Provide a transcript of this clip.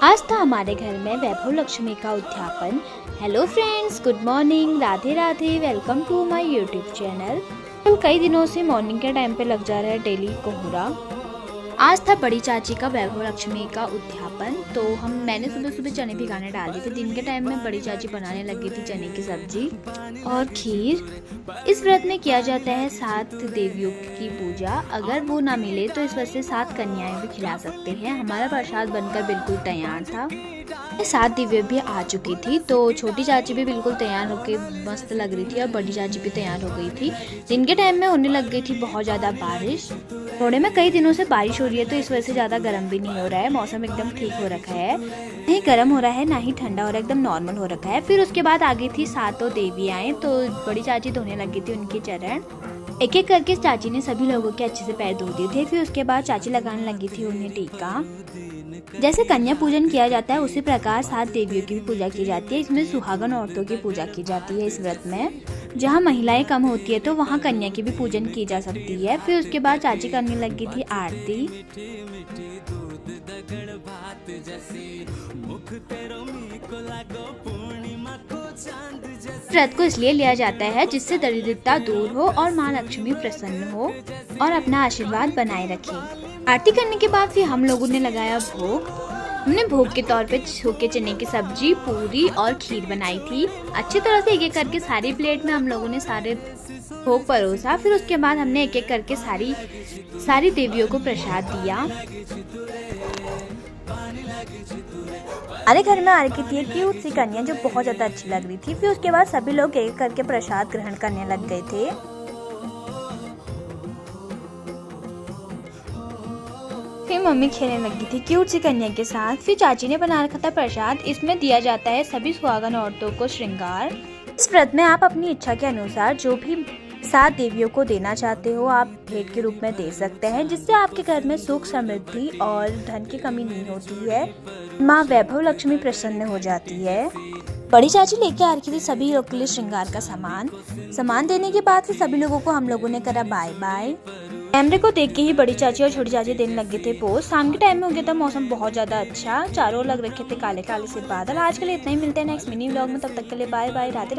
आज था हमारे घर में वैभव लक्ष्मी का उद्यापन। Hello friends, good morning, Radhe Radhe, welcome to my YouTube channel. कई दिनों से मॉर्निंग के टाइम पे लग जा रहा है डेली कोहरा। आज था बड़ी चाची का वैभव लक्ष्मी का उद्यापन, तो मैंने सुबह सुबह चने भिगाने डाल दिए थे। दिन के टाइम में बड़ी चाची बनाने लगी थी चने की सब्जी और खीर। इस व्रत में किया जाता है 7 देवियों की पूजा। अगर वो ना मिले तो इस वजह से 7 कन्याएं भी खिला सकते हैं। हमारा प्रसाद बनकर बिल्कुल तैयार था। 7 दिव्य भी आ चुकी थी, तो छोटी चाची भी बिल्कुल तैयार होके मस्त लग रही थी और बड़ी चाची भी तैयार हो गई थी। दिन के टाइम में होने लग गई थी बहुत ज़्यादा बारिश। थोड़े में कई दिनों से बारिश हो रही है, तो इस वजह से ज़्यादा गर्म भी नहीं हो रहा है। मौसम एकदम ठीक हो रखा है, नहीं गर्म हो रहा है ना ही ठंडा हो रहा है, एकदम नॉर्मल हो रखा है। फिर उसके बाद आ गई थी 7 देवियाँ, तो बड़ी चाची धोने लगी थी उनके चरण। एक एक करके चाची ने सभी लोगों के अच्छे से पैर धो दिए थे। फिर उसके बाद चाची लगाने लगी थी उन्हें टीका। जैसे कन्या पूजन किया जाता है उसी प्रकार 7 देवियों की भी पूजा की जाती है। इसमें सुहागन औरतों की पूजा की जाती है इस व्रत में। जहाँ महिलाएं कम होती है तो वहाँ कन्या की भी पूजन की जा सकती है। फिर उसके बाद चाची करने लगी थी आरती। व्रत को इसलिए लिया जाता है जिससे दरिद्रता दूर हो और माँ लक्ष्मी प्रसन्न हो और अपना आशीर्वाद बनाए रखे। आरती करने के बाद फिर हम लोगों ने लगाया भोग। हमने भोग के तौर पे सूखे चने की सब्जी, पूरी और खीर बनाई थी। अच्छी तरह से एक एक करके सारी प्लेट में हम लोगों ने सारे भोग परोसा। फिर उसके बाद हमने एक एक करके सारी देवियों को प्रसाद दिया। हमारे घर में आ रखी थी एक क्यूट सी कन्या जो बहुत ज्यादा अच्छी लग रही थी। फिर उसके बाद सभी लोग एक एक करके प्रसाद ग्रहण करने लग गए थे। फिर मम्मी खेलने लगी थी क्यूट सी कन्या के साथ। फिर चाची ने बना रखा था प्रसाद। इसमें दिया जाता है सभी सुहागन औरतों को श्रृंगार। इस व्रत में आप अपनी इच्छा के अनुसार जो भी 7 देवियों को देना चाहते हो आप भेंट के रूप में दे सकते हैं, जिससे आपके घर में सुख, समृद्धि और धन की कमी नहीं होती है। माँ वैभव लक्ष्मी प्रसन्न हो जाती है। बड़ी चाची लेके आ रखी थी सभी लोग के लिए श्रृंगार का सामान देने के बाद फिर सभी लोगों को हम लोगों ने करा बाय बाय। कैमरे को देख के ही बड़ी चाची और छोटी चाची देने लगे थे पोज। शाम के टाइम में हो गया था मौसम बहुत ज्यादा अच्छा, चारों लग रखे थे काले काले से बादल। आज के लिए इतना ही, मिलते हैं नेक्स्ट मिनी व्लॉग में। तब तक के लिए बाय बाय, राधे राधे।